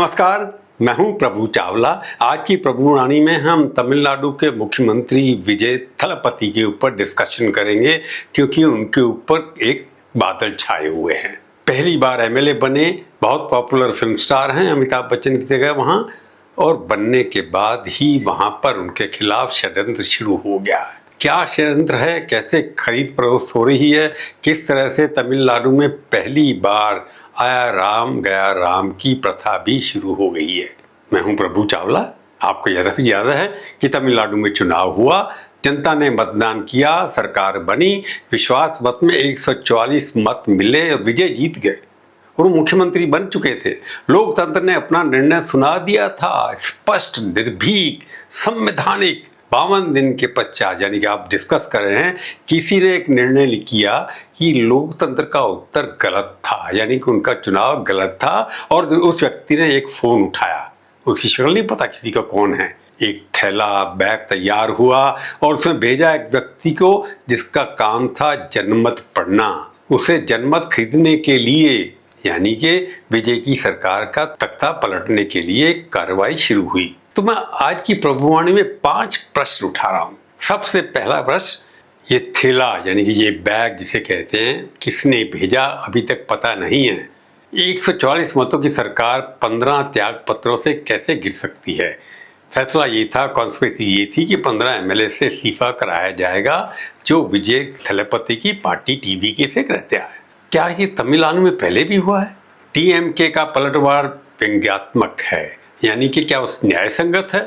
नमस्कार, मैं हूं प्रभु चावला। आज की प्रभु रानी में हम तमिलनाडु के मुख्यमंत्री विजय थलपति के ऊपर डिस्कशन करेंगे, क्योंकि उनके ऊपर एक बादल छाए हुए हैं। पहली बार एमएलए बने, बहुत पॉपुलर फिल्म स्टार हैं अमिताभ बच्चन की जगह वहां, और बनने के बाद ही वहां पर उनके खिलाफ षड्यंत्र शुरू हो गया है। क्या षड्यंत्र है, कैसे खरीद फरोख्त हो रही है, किस तरह से तमिलनाडु में पहली बार आया राम गया राम की प्रथा भी शुरू हो गई है। मैं हूं प्रभु चावला। आपको याद है कि तमिलनाडु में चुनाव हुआ, जनता ने मतदान किया, सरकार बनी, विश्वास मत में 144 मत मिले और विजय जीत गए और मुख्यमंत्री बन चुके थे। लोकतंत्र ने अपना निर्णय सुना दिया था, स्पष्ट, निर्भीक, संवैधानिक। 52 दिन के पश्चात, यानी कि आप डिस्कस कर रहे हैं, किसी ने एक निर्णय किया कि लोकतंत्र का उत्तर गलत था, यानी कि उनका चुनाव गलत था, और उस व्यक्ति ने एक फोन उठाया। उसकी शक्ल नहीं पता किसी का कौन है। एक थैला बैग तैयार हुआ और उसमें भेजा एक व्यक्ति को जिसका काम था जनमत पढ़ना। उसे जनमत खरीदने के लिए, यानी कि विजय की सरकार का तख्ता पलटने के लिए कार्रवाई शुरू हुई। तो मैं आज की प्रभुवाणी में 5 प्रश्न उठा रहा हूं। सबसे पहला प्रश्न, ये थैला यानी कि ये बैग जिसे कहते हैं, किसने भेजा अभी तक पता नहीं है। 144 मतों की सरकार 15 त्याग पत्रों से कैसे गिर सकती है। फैसला ये था, कॉन्स्पिरेसी ये थी कि 15 एमएलए से इस्तीफा कराया जाएगा जो विजय थलपति की पार्टी टीवीके से रहते आए। क्या ये तमिलनाडु में पहले भी हुआ है? डीएमके का पलटवार व्यंग्यात्मक है, यानी कि क्या उस न्याय संगत है,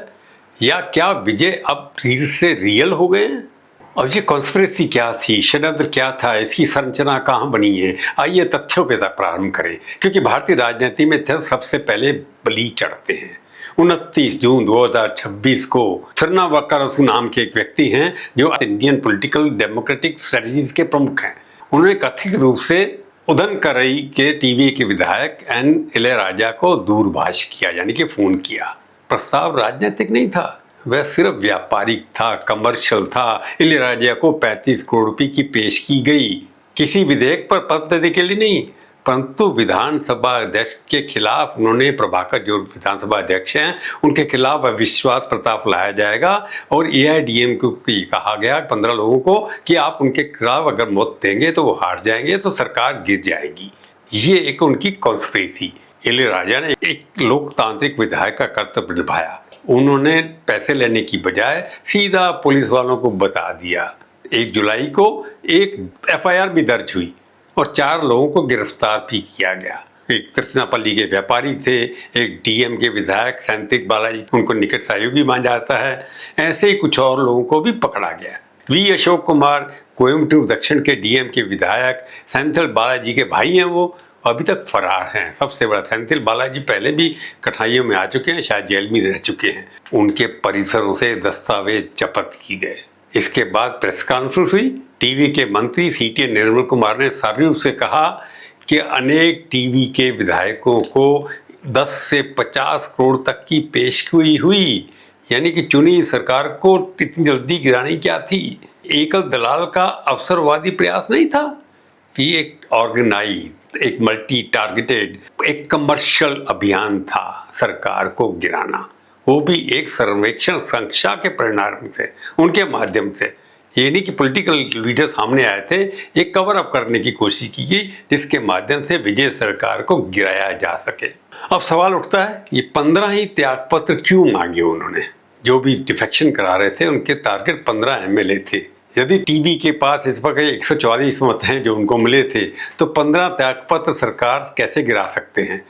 या क्या विजय अब रील से रियल हो गए हैं? और ये कॉन्स्पिरेसी क्या थी, षड्यंत्र क्या था, इसकी संरचना कहाँ बनी है? आइए तथ्यों पे प्रारंभ करें, क्योंकि भारतीय राजनीति में थे सबसे पहले बलि चढ़ते हैं। 29 जून 2026 को थिरुनावक्कर नाम के एक व्यक्ति हैं जो इंडियन पॉलिटिकल डेमोक्रेटिक स्ट्रेटजीज के प्रमुख हैं। उन्होंने कथित रूप से उदनकरई के टीवी के विधायक एन इलैयाराजा को दूरभाष किया, यानी कि फोन किया। प्रस्ताव राजनीतिक नहीं था, वह सिर्फ व्यापारिक था, कमर्शियल था। इलैयाराजा को 35 करोड़ रुपए की पेश की गई, किसी विधेयक पर पद देने के लिए नहीं, परंतु विधानसभा अध्यक्ष के खिलाफ उन्होंने, प्रभाकर जो विधानसभा अध्यक्ष हैं, उनके खिलाफ अविश्वास प्रस्ताव लाया जाएगा। और एआईडीएम को कहा गया 15 लोगों को कि आप उनके खिलाफ अगर मत देंगे तो वो हार जाएंगे, तो सरकार गिर जाएगी। ये एक उनकी कॉन्स्पिरेसी। इलैयाराजा ने एक लोकतांत्रिक विधायक का कर्तव्य निभाया। उन्होंने पैसे लेने की बजाय सीधा पुलिस वालों को बता दिया। 1 जुलाई को एक एफआईआर भी दर्ज हुई और 4 लोगों को गिरफ्तार भी किया गया। एक तिरुचिरापल्ली के व्यापारी थे, एक डीएम के विधायक सैंतिक बालाजी, उनको निकट सहयोगी माना जाता है। ऐसे ही कुछ और लोगों को भी पकड़ा गया। वी अशोक कुमार कोयम्बटूर दक्षिण के डीएम के विधायक सेंथिल बालाजी के भाई हैं, वो अभी तक फरार हैं। सबसे बड़ा, सेंथिल बालाजी पहले भी कठिनाइयों में आ चुके हैं, शायद जेल में रह चुके हैं। उनके परिसरों से दस्तावेज जब्त किए गए। इसके बाद प्रेस कॉन्फ्रेंस हुई। टीवी के मंत्री सीटी निर्मल कुमार ने सार्वजनिक रूप से कहा कि अनेक टीवी के विधायकों को 10 से 50 करोड़ तक की पेशगी हुई, यानी कि चुनी सरकार को इतनी जल्दी गिरानी क्या थी। एकल दलाल का अवसरवादी प्रयास नहीं था, ये एक ऑर्गेनाइज, एक मल्टी टारगेटेड, एक कमर्शियल अभियान था सरकार को गिराना, वो भी एक सर्वेक्षण संख्या के परिणाम से, उनके माध्यम से। ये नहीं कि पॉलिटिकल लीडर सामने आए थे, एक कवर अप करने की कोशिश की गई जिसके माध्यम से विजय सरकार को गिराया जा सके। अब सवाल उठता है, ये 15 ही त्यागपत्र क्यों मांगे उन्होंने? जो भी डिफेक्शन करा रहे थे उनके टारगेट 15 एमएलए थे। यदि टीवी के पास इस वक्त 144 मत हैं जो उनको मिले थे, तो 15 त्यागपत्र सरकार कैसे गिरा सकते हैं?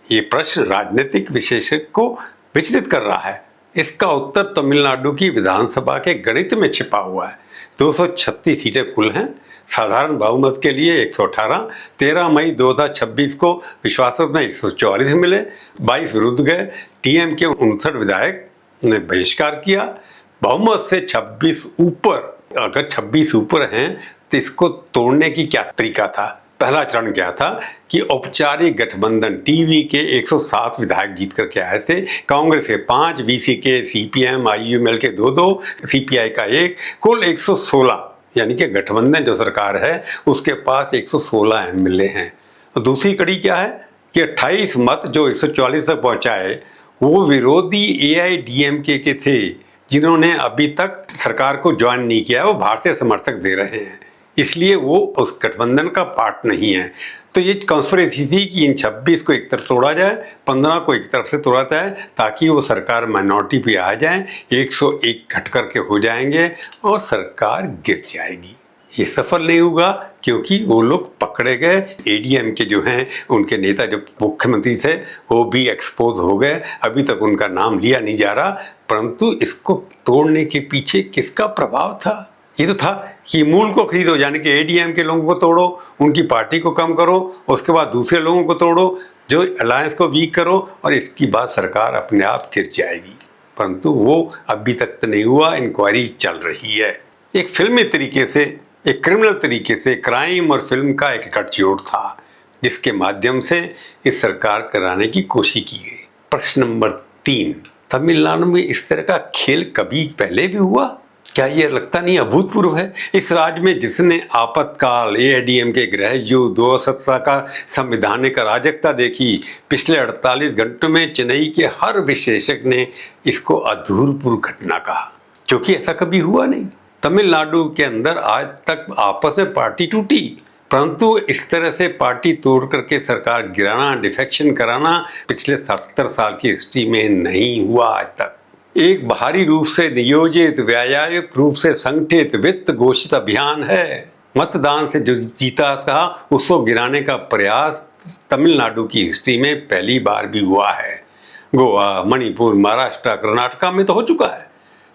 ये प्रश्न राजनीतिक विशेषज्ञ को विचलित कर रहा है। इसका उत्तर तमिलनाडु की विधानसभा के गणित में छिपा हुआ है। 236 सीटें कुल हैं, साधारण बहुमत के लिए 118। 13 मई 2026 को विश्वास मत में 144 मिले, 22 विरुद्ध गए। टीएम के 59 विधायक ने बहिष्कार किया। बहुमत से 26 ऊपर, अगर 26 ऊपर हैं तो इसको तोड़ने की क्या तरीका था? पहला चरण क्या था कि औपचारिक गठबंधन, टीवी के 107 विधायक जीत करके आए थे, कांग्रेस के 5, वीसी के, सीपीएम, आईयूएमएल के 2-2, सीपीआई का 1, कुल 116, यानी कि गठबंधन जो सरकार है उसके पास 116 एमएलए हैं। और दूसरी कड़ी क्या है कि 28 मत जो 144 तक पहुंचाए वो विरोधी AIADMK के थे, जिन्होंने अभी तक सरकार को ज्वाइन नहीं किया, वो भारतीय समर्थक दे रहे हैं, इसलिए वो उस गठबंधन का पार्ट नहीं है। तो ये कॉन्स्पिरेसी थी कि इन 26 को एक तरफ तोड़ा जाए, 15 को एक तरफ से तोड़ा जाए, ताकि वो सरकार माइनॉरिटी पे आ जाए, 101 घट करके हो जाएंगे और सरकार गिर जाएगी। ये सफल नहीं हुआ क्योंकि वो लोग पकड़े गए। ADM के जो हैं उनके नेता जो मुख्यमंत्री थे वो भी एक्सपोज हो गए। अभी तक उनका नाम लिया नहीं जा रहा, परंतु इसको तोड़ने के पीछे किसका प्रभाव था? ये तो था कि मूल को खरीदो, यानी कि ADM के लोगों को तोड़ो, उनकी पार्टी को कम करो, उसके बाद दूसरे लोगों को तोड़ो, जो अलायंस को वीक करो, और इसकी बाद सरकार अपने आप गिर जाएगी। परंतु वो अभी तक तो नहीं हुआ, इंक्वायरी चल रही है। एक फिल्मी तरीके से, एक क्रिमिनल तरीके से क्राइम और फिल्म का एक गठजोड़ था, जिसके माध्यम से इस सरकार कराने की कोशिश की गई। प्रश्न नंबर 3, तमिलनाडु में इस तरह का खेल कभी पहले भी हुआ? क्या ये लगता नहीं अभूतपूर्व है? इस राज्य में जिसने आपातकाल, AIADMK के गृह युद्ध, 2 सत्ता का संवैधानिक अराजकता देखी, पिछले 48 घंटों में चेन्नई के हर विशेषज्ञ ने इसको अभूतपूर्व घटना कहा, क्योंकि ऐसा कभी हुआ नहीं। तमिलनाडु के अंदर आज तक आपस में पार्टी टूटी, परंतु इस तरह से पार्टी तोड़ करके सरकार गिराना, डिफेक्शन कराना पिछले 70 साल की हिस्ट्री में नहीं हुआ आज तक। एक बाहरी रूप से नियोजित, व्यावसायिक रूप से संगठित, वित्त घोषित अभियान है। मतदान से जो जीता था उसको गिराने का प्रयास तमिलनाडु की हिस्ट्री में पहली बार भी हुआ है। गोवा, मणिपुर, महाराष्ट्र, कर्नाटका में तो हो चुका है,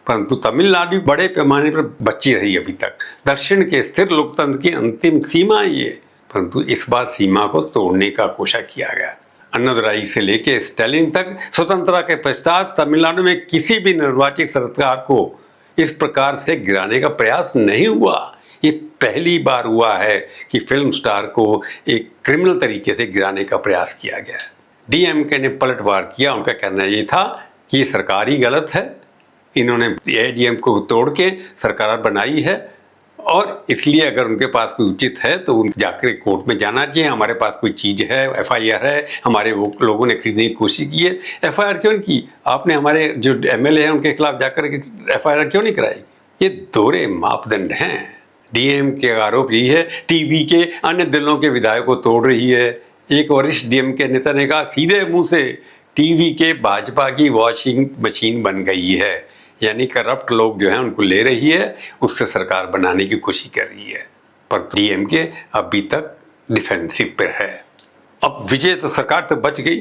परंतु तमिलनाडु बड़े पैमाने पर बची रही अभी तक। दक्षिण के स्थिर लोकतंत्र की अंतिम सीमा ये, परंतु इस बार सीमा को तोड़ने का कोशिश किया गया। अन्नादुराई से लेकर स्टालिन तक स्वतंत्रता के पश्चात तमिलनाडु में किसी भी निर्वाचित सरकार को इस प्रकार से गिराने का प्रयास नहीं हुआ। ये पहली बार हुआ है कि फिल्म स्टार को एक क्रिमिनल तरीके से गिराने का प्रयास किया गया। DMK ने पलटवार किया। उनका कहना ये था कि ये सरकार ही गलत है, इन्होंने AIADMK को तोड़ के सरकार बनाई है, और इसलिए अगर उनके पास कोई उचित है तो उन जाकर कोर्ट में जाना चाहिए। हमारे पास कोई चीज़ है, FIR है, हमारे वो लोगों ने खरीदने की कोशिश की है, FIR क्यों नहीं की? आपने हमारे जो MLA हैं उनके खिलाफ जाकर के FIR क्यों नहीं कराई? ये दोहरे मापदंड हैं। DMK का आरोप यही है, TV के अन्य दलों के विधायक को तोड़ रही है। एक वरिष्ठ DMK नेता ने कहा सीधे मुंह से, TV के भाजपा की वॉशिंग मशीन बन गई है, यानी करप्ट लोग जो हैं उनको ले रही है, उससे सरकार बनाने की कोशिश कर रही है। पर DMK अभी तक डिफेंसिव पर है। अब विजय तो सरकार तो बच गई,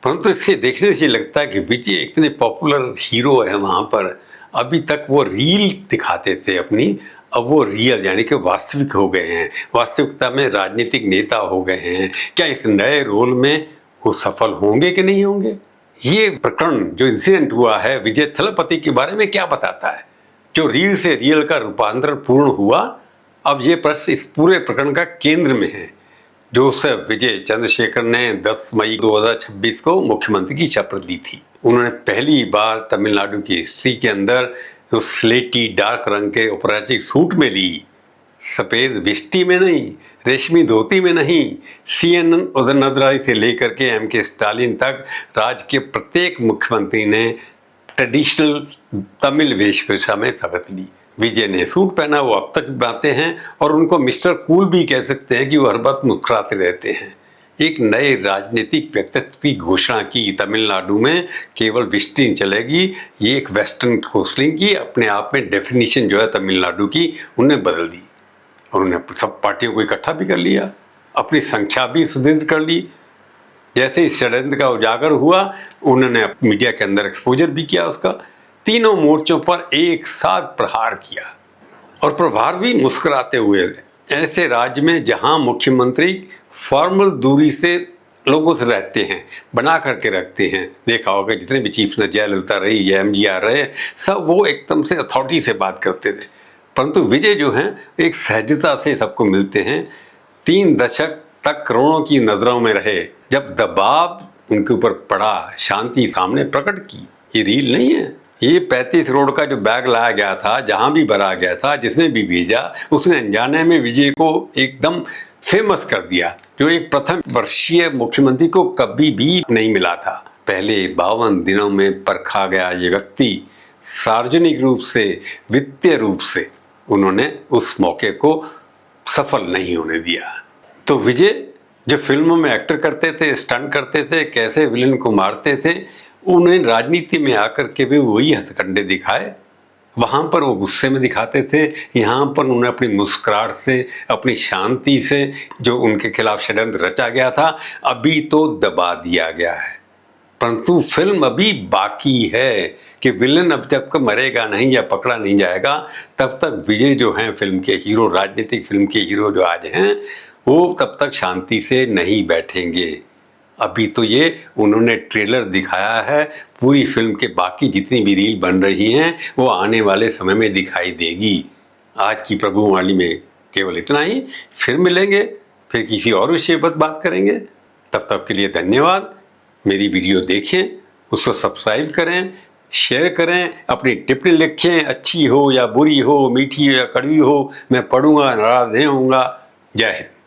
परंतु इससे देखने से लगता है कि विजय इतने पॉपुलर हीरो है वहाँ पर। अभी तक वो रील दिखाते थे अपनी, अब वो रियल यानी कि वास्तविक हो गए हैं, वास्तविकता में राजनीतिक नेता हो गए हैं। क्या इस नए रोल में वो सफल होंगे कि नहीं होंगे? ये प्रकरण जो इंसिडेंट हुआ है विजय थलपति के बारे में क्या बताता है? जो रील से रियल का रूपांतरण पूर्ण हुआ, अब ये प्रश्न इस पूरे प्रकरण का केंद्र में है। जोसेफ विजय चंद्रशेखर ने 10 मई 2026 को मुख्यमंत्री की शपथ ली थी। उन्होंने पहली बार तमिलनाडु की हिस्ट्री के अंदर उस स्लेटी डार्क रंग के औपचारिक सूट में ली, सफ़ेद विष्टी में नहीं, रेशमी धोती में नहीं। CNN अन्नादुराई से लेकर के MK स्टालिन तक राज्य के प्रत्येक मुख्यमंत्री ने ट्रेडिशनल तमिल वेशभूषा में शपथ ली। विजय ने सूट पहना, वो अब तक बातें हैं, और उनको मिस्टर कूल भी कह सकते हैं कि वो हर वक्त मुस्कुराते रहते हैं। एक नए राजनीतिक व्यक्तित्व की घोषणा की तमिलनाडु में। केवल विष्टी नहीं चलेगी, ये एक वेस्टर्न कोस्टलिंग की अपने आप में डेफिनेशन जो है तमिलनाडु की उन्हें बदल दी। और उन्होंने सब पार्टियों को इकट्ठा भी कर लिया, अपनी संख्या भी सुदृढ़ कर ली। जैसे इस षड्यंत्र का उजागर हुआ, उन्होंने मीडिया के अंदर एक्सपोजर भी किया उसका। तीनों मोर्चों पर एक साथ प्रहार किया, और प्रहार भी मुस्कुराते हुए। ऐसे राज्य में जहां मुख्यमंत्री फॉर्मल दूरी से लोगों से रहते हैं, बना करके रखते हैं, देखा होगा जितने भी चीफ मिनिस्टर, जयललिता रही या MGR रहे, सब वो एकदम से अथॉरिटी से बात करते थे। परंतु विजय जो हैं एक सहजता से सबको मिलते हैं। 3 दशक तक करोड़ों की नजरों में रहे, जब दबाव उनके ऊपर पड़ा, शांति सामने प्रकट की। ये रील नहीं है, ये 35 करोड़ का जो बैग लाया गया था, जहां भी भरा गया था, जिसने भी भेजा उसने अनजाने में विजय को एकदम फेमस कर दिया। जो एक प्रथम वर्षीय मुख्यमंत्री को कभी भी नहीं मिला था। पहले 52 दिनों में परखा गया ये व्यक्ति सार्वजनिक रूप से, वित्तीय रूप से उन्होंने उस मौके को सफल नहीं होने दिया। तो विजय जो फिल्मों में एक्टर करते थे, स्टंट करते थे, कैसे विलेन को मारते थे, उन्हें राजनीति में आकर के भी वही हथकंडे दिखाए। वहाँ पर वो गुस्से में दिखाते थे, यहाँ पर उन्हें अपनी मुस्कुराहट से, अपनी शांति से जो उनके खिलाफ षड्यंत्र रचा गया था अभी तो दबा दिया गया है। परंतु फिल्म अभी बाकी है कि विलन अब तक मरेगा नहीं या पकड़ा नहीं जाएगा, तब तक विजय जो हैं फिल्म के हीरो, राजनीतिक फिल्म के हीरो जो आज हैं, वो तब तक शांति से नहीं बैठेंगे। अभी तो ये उन्होंने ट्रेलर दिखाया है, पूरी फिल्म के बाकी जितनी भी रील बन रही हैं वो आने वाले समय में दिखाई देगी। आज की प्रभुवाणी में केवल इतना ही। फिर मिलेंगे, फिर किसी और विषय पर बात करेंगे। तब तक के लिए धन्यवाद। मेरी वीडियो देखें, उसको सब्सक्राइब करें, शेयर करें, अपनी टिप्पणी लिखें, अच्छी हो या बुरी हो, मीठी हो या कड़वी हो, मैं पढ़ूंगा, नाराज नहीं होऊंगा। जय हिंद।